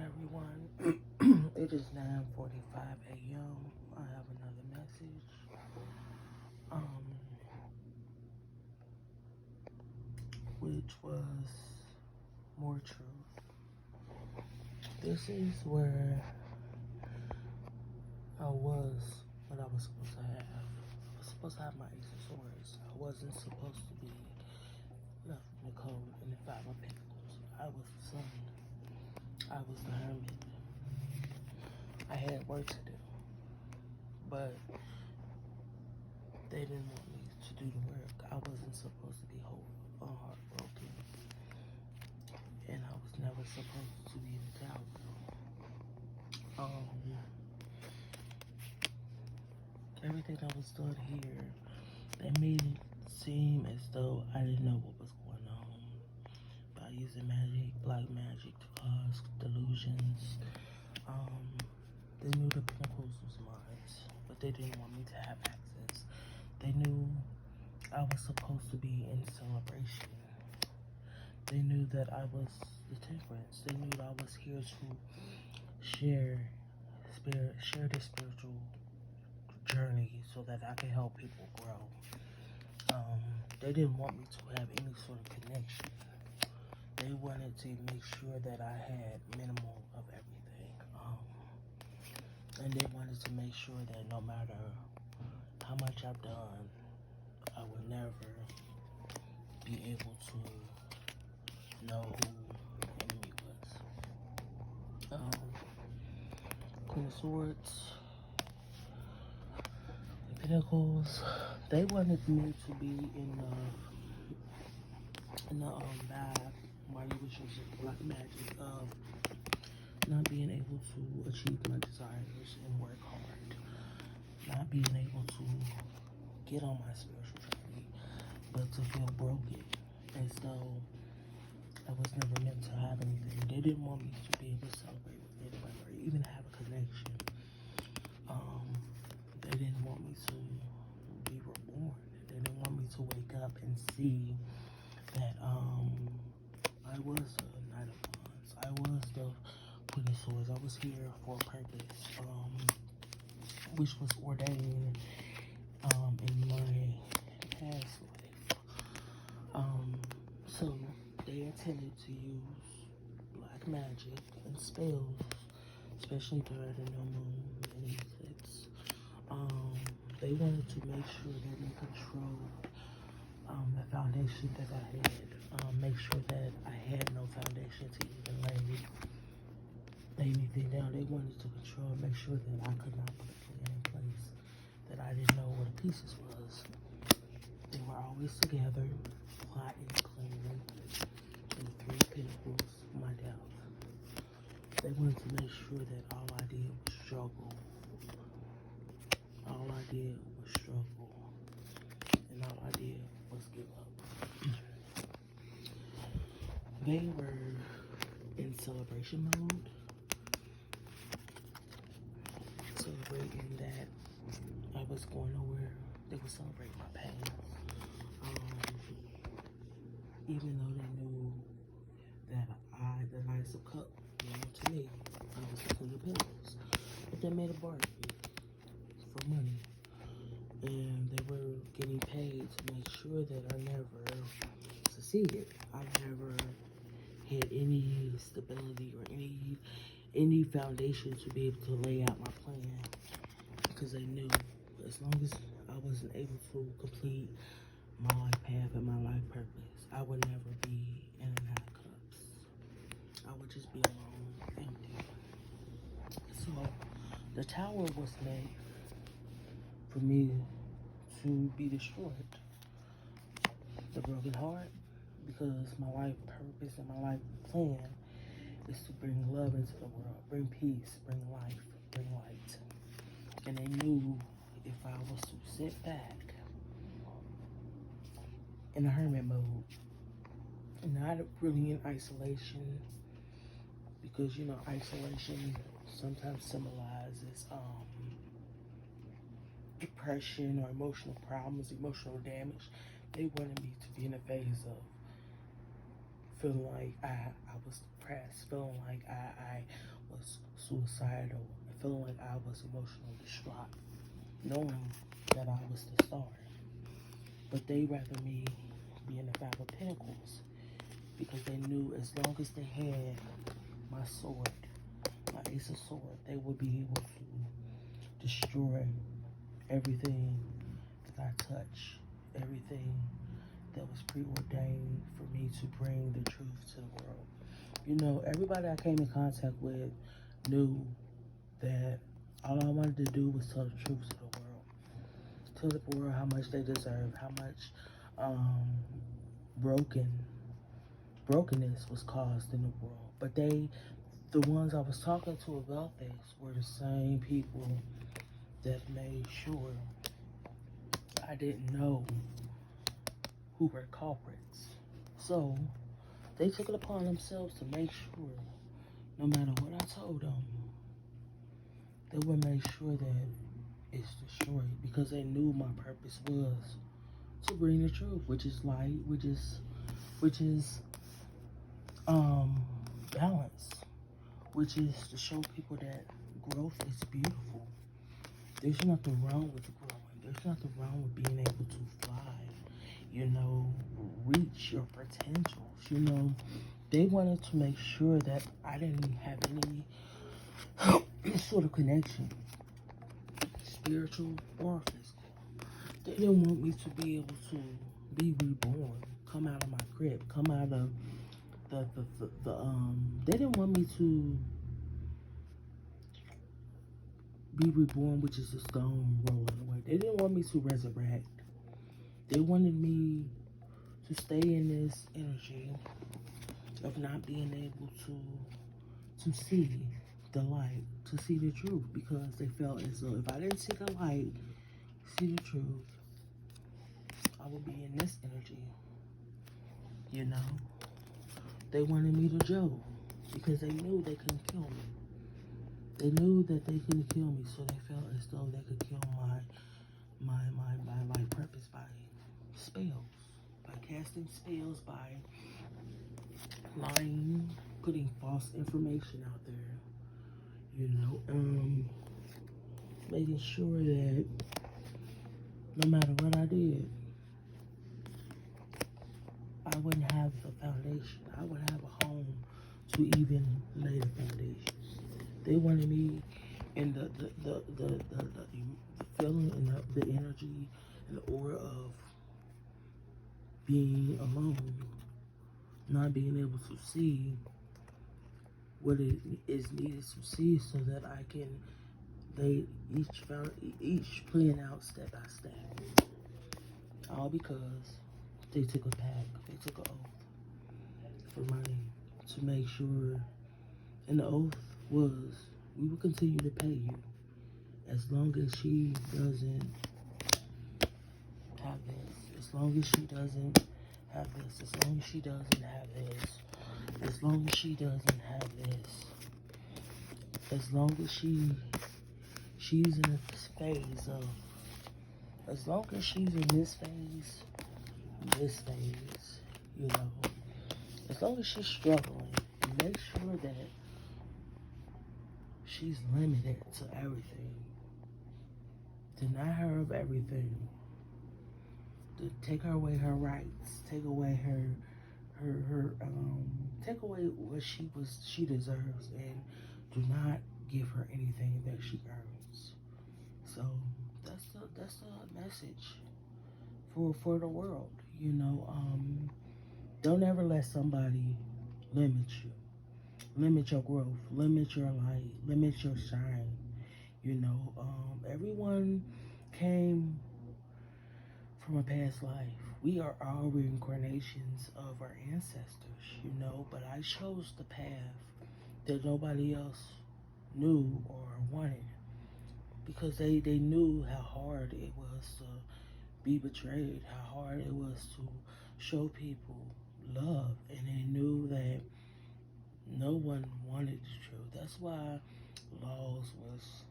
everyone. It is 9:45 a.m. I have another message. Um, which was more true. This is where I was what I was supposed to have. I was supposed to have my Ace of Swords. I wasn't supposed to be left in the cold in the Five of Pentacles. I was the sun. I was the hermit. I had work to do. But they didn't want me to do the work. I wasn't supposed to be whole or heartbroken. And I was never supposed to be in the tower. Everything that was done here, they made it seem as though I didn't know what was going on by using magic, black magic to cause delusions. They knew the Pentacles was mine, but they didn't want me to have access. They knew I was supposed to be in celebration. They knew that I was the Temperance. They knew that I was here to share the spiritual journey so that I can help people grow. They didn't want me to have any sort of connection. They wanted to make sure that I had minimal of everything. And they wanted to make sure that no matter how much I've done, I would never be able to know who the enemy was. Queen of Swords, the Pentacles, they wanted me to be in the bag while you was using black magic of not being able to achieve my desires and work hard, not being able to get on my spiritual journey, but to feel broken as though I was never meant to have anything. They didn't want me to be able to celebrate with anybody or even have a connection. They didn't want me to be reborn. They didn't want me to wake up and see that I was a Knight of Wands. I was the Queen of Swords. I was here for a purpose, which was ordained in my past life. So they intended to use black magic and spells, especially during the new moon and eclipse. They wanted to make sure that they controlled the foundation that I had, make sure that I had no foundation to even lay anything down. They wanted to control, make sure that I could not put a plan in place, that I didn't know what the pieces was. They were always together, plotting, planning, and the Three of Pentacles, my death. They wanted to make sure that all I did was struggle. All I did was struggle. And all I did was give up. They were in celebration mode, celebrating that I was going nowhere. They were celebrating my pain. Even though they knew that the Knights of Cups belonged to me, I was the Queen of Pentacles. But they made a bargain for money. And they were getting paid to make sure that I never succeeded. I never had any stability or any foundation to be able to lay out my plan, because they knew as long as I wasn't able to complete my life path and my life purpose, I would never be in the Nine of Cups. I would just be alone, empty. So the tower was made for me to be destroyed. The broken heart, because my life purpose and my life plan is to bring love into the world, bring peace, bring life, bring light. And they knew if I was to sit back in a hermit mode, not really in isolation, because isolation sometimes symbolizes depression or emotional problems, emotional damage. They wanted me to be in a phase of feeling like I was depressed, feeling like I was suicidal, feeling like I was emotionally distraught, knowing that I was the star. But they rather me be in the Five of Pentacles because they knew as long as they had my sword, my Ace of Swords, they would be able to destroy everything that I touch, everything that was preordained for me to bring the truth to the world. You know, everybody I came in contact with knew that all I wanted to do was tell the truth to the world. Tell the world how much they deserve, how much brokenness was caused in the world. But the ones I was talking to about this were the same people that made sure I didn't know who were culprits. So they took it upon themselves to make sure, no matter what I told them, they would make sure that it's destroyed because they knew my purpose was to bring the truth, which is light, which is balance, which is to show people that growth is beautiful. There's nothing wrong with growing. There's nothing wrong with being able to fly, you know, reach your potentials. You know, they wanted to make sure that I didn't have any sort of connection, spiritual or physical. They didn't want me to be able to be reborn, come out of my crib, come out of they didn't want me to be reborn, which is a stone rolling away. They didn't want me to resurrect. They wanted me to stay in this energy of not being able to see the light, to see the truth, because they felt as though if I didn't see the light, see the truth, I would be in this energy. You know, they wanted me to Joe because they knew they couldn't kill me. They knew that they couldn't kill me, so they felt as though they could kill my life purpose by spells, by casting spells, by lying, putting false information out there, you know, making sure that no matter what I did, I wouldn't have a foundation. I wouldn't have a home to even lay the foundation. They wanted me in the feeling and the energy and the aura of being alone, not being able to see what it is needed to see so that I can lay each plan out step by step. All because they took a pact, they took an oath for money to make sure, and the oath was, we will continue to pay you as long as she doesn't have this, as long as she doesn't have this, as long as she doesn't have this, as long as she doesn't have this, as long as she's in this phase of, as long as she's in this phase, you know, as long as she's struggling, make sure that she's limited to everything. Deny her of everything. To take her away her rights, take away take away what she deserves, and do not give her anything that she earns. So that's the message for the world. You know, don't ever let somebody limit you, limit your growth, limit your light, limit your shine. You know, everyone came from a past life. We are all reincarnations of our ancestors, you know, but I chose the path that nobody else knew or wanted because they knew how hard it was to be betrayed, how hard it was to show people love, and they knew that no one wanted the truth. That's why laws was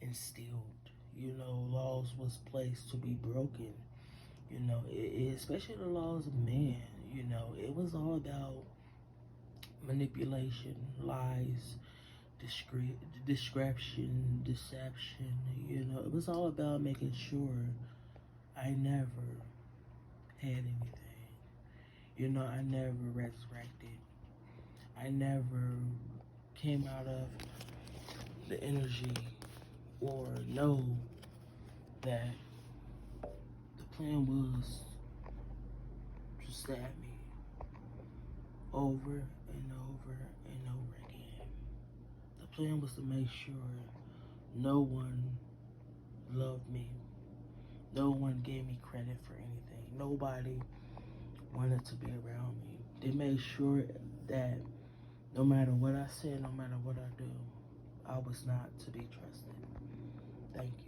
instilled. You know, laws was placed to be broken. You know, especially the laws of man. You know, it was all about manipulation, lies, discretion, deception. You know, it was all about making sure I never had anything. You know, I never resurrected. I never came out of the energy or know that the plan was to stab me over and over and over again. The plan was to make sure no one loved me. No one gave me credit for anything. Nobody wanted to be around me. They made sure that no matter what I said, no matter what I do, I was not to be trusted. Thank you.